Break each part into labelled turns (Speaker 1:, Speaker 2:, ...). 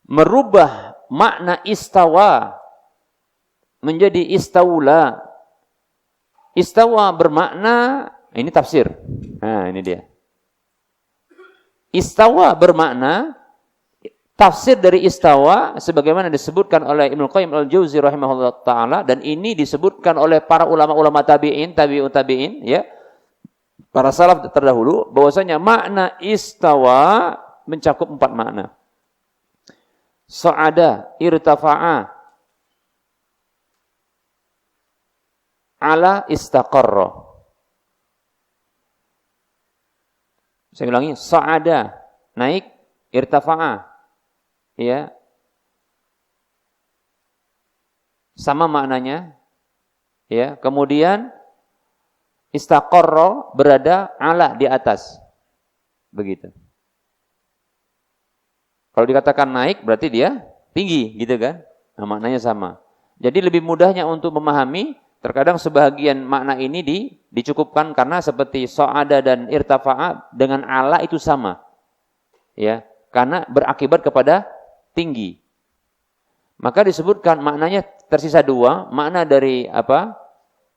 Speaker 1: merubah makna istawa menjadi istaula. Istawa bermakna, ini tafsir. Nah, ini dia. Istawa bermakna, tafsir dari istawa sebagaimana disebutkan oleh Ibnu Qayyim al-Jauzi rahimahullah taala, dan ini disebutkan oleh para ulama-ulama tabi'in, tabi'ut tabi'in, ya. Para salaf terdahulu, bahwasanya makna istawa mencakup 4 makna. Sa'ada, irtafa'a, ala, istaqarra. Saya ulangi, sa'ada, naik, irtafa'a, ya. Sama maknanya, ya. Kemudian istaqarra, berada, ala, di atas. Begitu. Kalau dikatakan naik berarti dia tinggi, gitu kan? Nah, maknanya sama. Jadi lebih mudahnya untuk memahami, terkadang sebagian makna ini dicukupkan karena seperti sa'ada dan irtafa'a dengan ala itu sama. Ya, karena berakibat kepada tinggi. Maka disebutkan maknanya tersisa 2, makna dari apa?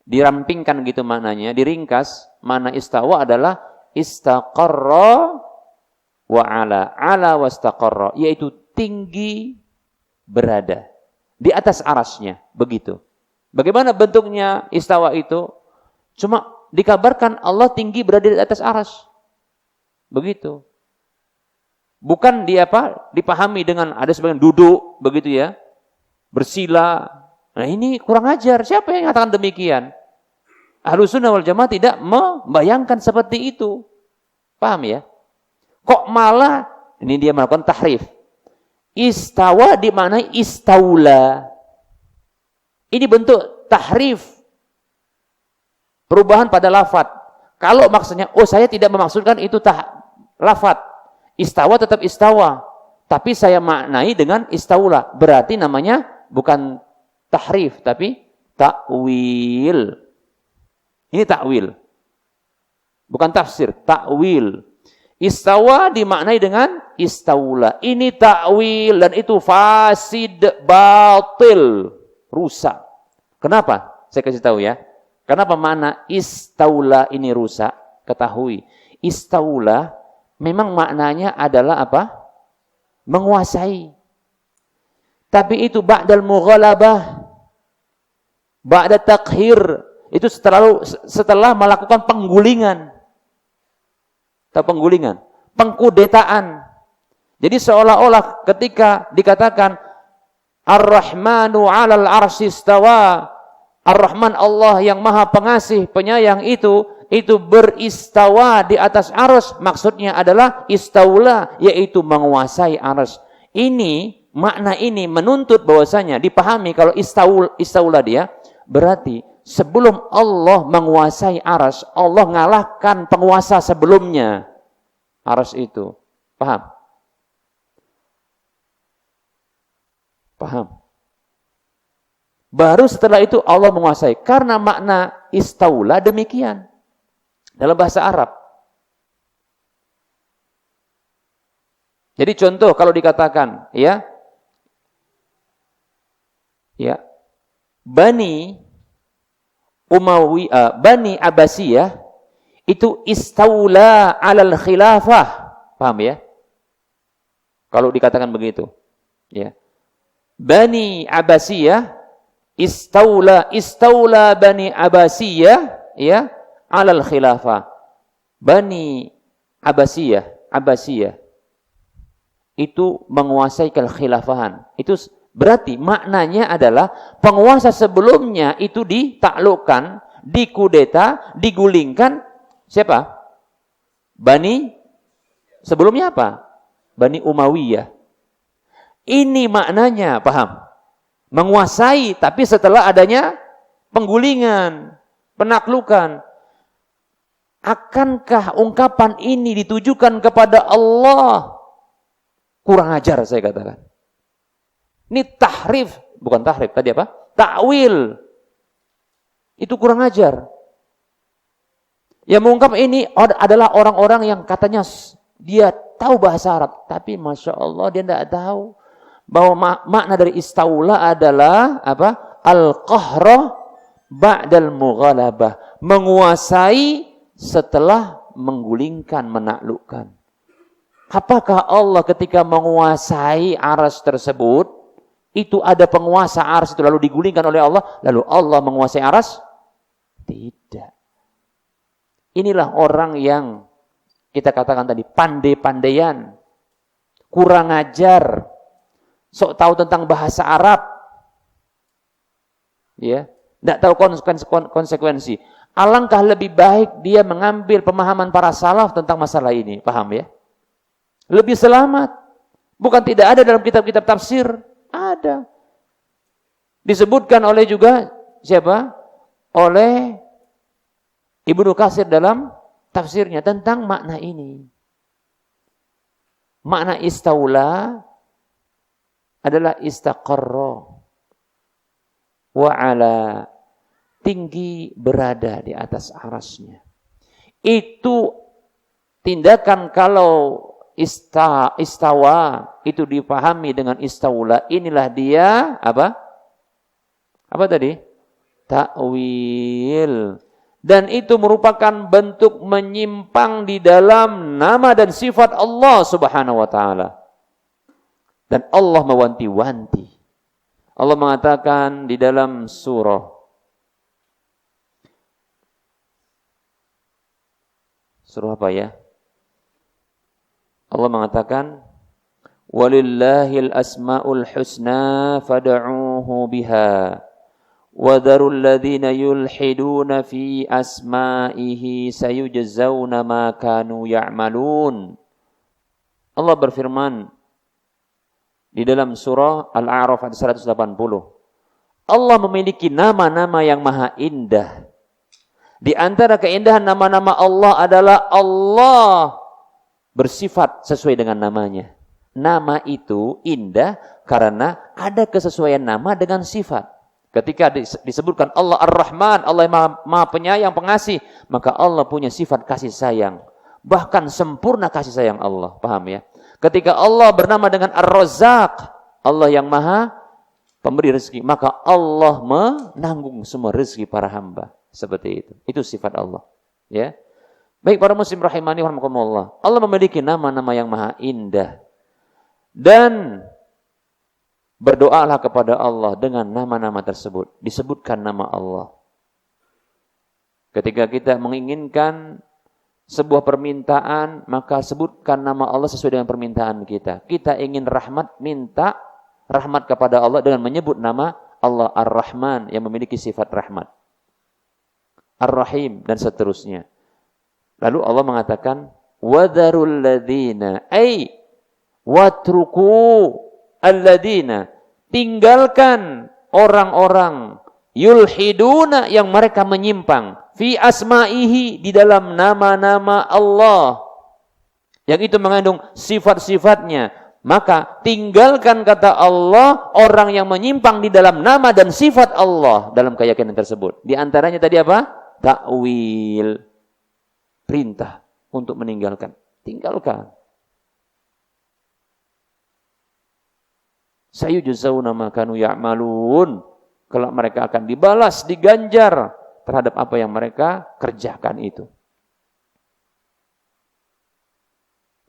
Speaker 1: Dirampingkan gitu maknanya, diringkas. Makna istawa adalah istaqarra wa ala wastaqarra, yaitu tinggi berada di atas arasnya, begitu. Bagaimana bentuknya istawa itu? Cuma dikabarkan Allah tinggi berada di atas aras. Begitu. Bukan dipahami dengan ada sebagian duduk begitu ya. Bersila. Nah, ini kurang ajar. Siapa yang mengatakan demikian? Ahlussunnah wal Jamaah tidak membayangkan seperti itu. Paham ya? Kok malah ini dia melakukan tahrif. Istawa dimaknai istaula. Ini bentuk tahrif. Perubahan pada lafadz. Kalau maksudnya, saya tidak memaksudkan itu lafadz. Istawa tetap istawa. Tapi saya maknai dengan istaula. Berarti namanya bukan tahrif, tapi takwil. Ini takwil. Bukan tafsir, takwil. Istawa dimaknai dengan istaula. Ini takwil dan itu fasid, batil, rusak. Kenapa? Saya kasih tahu ya. Kenapa makna istaula ini rusak? Ketahui, istaula memang maknanya adalah apa? Menguasai. Tapi itu ba'dal mughalabah, ba'da takhir, itu setelah melakukan penggulingan. Atau penggulingan, pengkudetaan. Jadi seolah-olah ketika dikatakan Ar-Rahmanu 'alal 'arsy istawa, Ar-Rahman Allah yang Maha Pengasih, Penyayang itu beristawa di atas arsy, maksudnya adalah istaula, yaitu menguasai arsy. Ini makna ini menuntut bahwasanya dipahami kalau istaula dia berarti sebelum Allah menguasai arsy, Allah ngalahkan penguasa sebelumnya arsy itu. Paham? Paham? Baru setelah itu Allah menguasai. Karena makna istaula demikian dalam bahasa Arab. Jadi contoh kalau dikatakan ya Bani Abbasiyah itu istaula 'alal khilafah. Paham ya? Kalau dikatakan begitu. Ya. Bani Abbasiyah istaula Bani Abbasiyah ya 'alal khilafah. Bani Abbasiyah itu menguasai kekhilafahan. Itu berarti maknanya adalah penguasa sebelumnya itu ditaklukkan, dikudeta, digulingkan. Siapa? Bani sebelumnya apa? Bani Umayyah. Ini maknanya, paham? Menguasai, tapi setelah adanya penggulingan, penaklukan. Akankah ungkapan ini ditujukan kepada Allah? Kurang ajar saya katakan. Ini tahrif, bukan tahrif, tadi apa? Takwil. Itu kurang ajar. Yang mengungkap ini adalah orang-orang yang katanya dia tahu bahasa Arab, tapi Masya Allah dia tidak tahu bahwa makna dari istaula adalah apa? Al-qahra ba'dal mughalabah, menguasai setelah menggulingkan, menaklukkan. Apakah Allah ketika menguasai arsy tersebut, itu ada penguasa arsy itu lalu digulingkan oleh Allah, lalu Allah menguasai arsy? Tidak. Inilah orang yang kita katakan tadi pandai-pandaian, kurang ajar, sok tahu tentang bahasa Arab, ya, tidak tahu konsekuensi. Alangkah lebih baik dia mengambil pemahaman para salaf tentang masalah ini, paham ya? Lebih selamat. Bukan tidak ada dalam kitab-kitab tafsir, ada. Disebutkan oleh juga siapa? Oleh Ibnu Katsir dalam tafsirnya tentang makna ini. Makna istaula adalah istaqarra wa ala, tinggi berada di atas arasnya. Itu tindakan kalau istawa itu dipahami dengan istaula, inilah dia apa? Apa tadi? Ta'wil. Dan itu merupakan bentuk menyimpang di dalam nama dan sifat Allah Subhanahu wa taala. Dan Allah mewanti-wanti. Allah mengatakan di dalam surah apa ya? Allah mengatakan, "Walillahil asmaul husna fad'uuhu biha wa dharul ladzina yulhiduna fi asma'ihi sayujzauna ma kanu ya'malun." Allah berfirman di dalam surah Al-A'raf ayat 180. Allah memiliki nama-nama yang maha indah. Di antara keindahan nama-nama Allah adalah Allah bersifat sesuai dengan namanya. Nama itu indah karena ada kesesuaian nama dengan sifat. Ketika disebutkan Allah Ar-Rahman, Allah yang maha penyayang, pengasih, maka Allah punya sifat kasih sayang. Bahkan sempurna kasih sayang Allah. Paham ya? Ketika Allah bernama dengan Ar-Razzaq, Allah yang maha pemberi rezeki, maka Allah menanggung semua rezeki para hamba. Seperti itu. Itu sifat Allah. Ya. Baik para muslim rahimani wa rahimakumullah. Allah memiliki nama-nama yang maha indah. Dan berdoalah kepada Allah dengan nama-nama tersebut. Disebutkan nama Allah. Ketika kita menginginkan sebuah permintaan, maka sebutkan nama Allah sesuai dengan permintaan kita. Kita ingin rahmat, minta rahmat kepada Allah dengan menyebut nama Allah Ar-Rahman yang memiliki sifat rahmat. Ar-Rahim dan seterusnya. Lalu Allah mengatakan, وَذَرُوا الَّذِينَ أي وَاتْرُكُوا الَّذِينَ, tinggalkan orang-orang yulhiduna yang mereka menyimpang fi asma'ihi, di dalam nama-nama Allah yang itu mengandung sifat-sifatnya. Maka tinggalkan, kata Allah, orang yang menyimpang di dalam nama dan sifat Allah dalam keyakinan tersebut. Di antaranya tadi apa? Ta'wil. Perintah untuk meninggalkan. Tinggalkan. Sayujzauna ma kanu ya'malun. Kalau mereka akan dibalas, diganjar terhadap apa yang mereka kerjakan itu.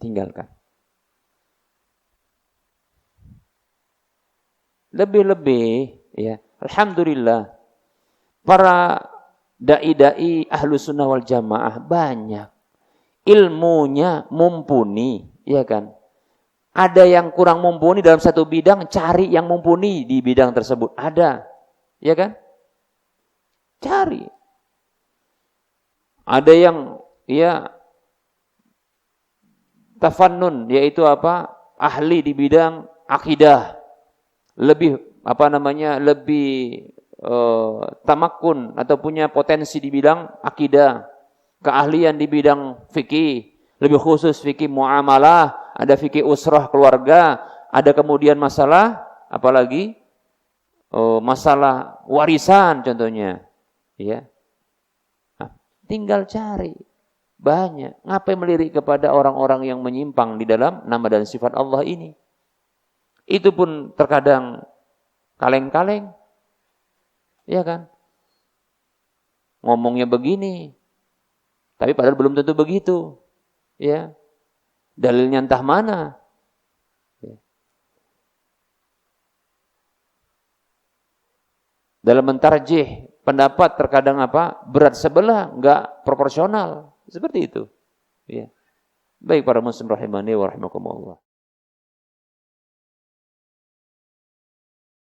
Speaker 1: Tinggalkan. Lebih-lebih, ya, alhamdulillah, para dai-dai ahlu sunnah wal jamaah banyak. Ilmunya mumpuni, ya kan? Ada yang kurang mumpuni dalam satu bidang, cari yang mumpuni di bidang tersebut. Ada, ya kan? Cari. Ada yang, ya, tafannun, yaitu apa? Ahli di bidang akidah. Lebih tamakun atau punya potensi di bidang akidah, keahlian di bidang fikih, lebih khusus fikih muamalah, ada fikih usrah keluarga, ada kemudian masalah apalagi masalah warisan contohnya, ya. Nah, tinggal cari, banyak. Ngapain melirik kepada orang-orang yang menyimpang di dalam nama dan sifat Allah ini? Itu pun terkadang kaleng-kaleng. Iya kan? Ngomongnya begini, tapi padahal belum tentu begitu. Ya. Dalilnya entah mana. Ya. Dalam mentarjih pendapat terkadang berat sebelah, enggak proporsional. Seperti itu. Ya. Baik para muslim rahimani wa rahimakumullah.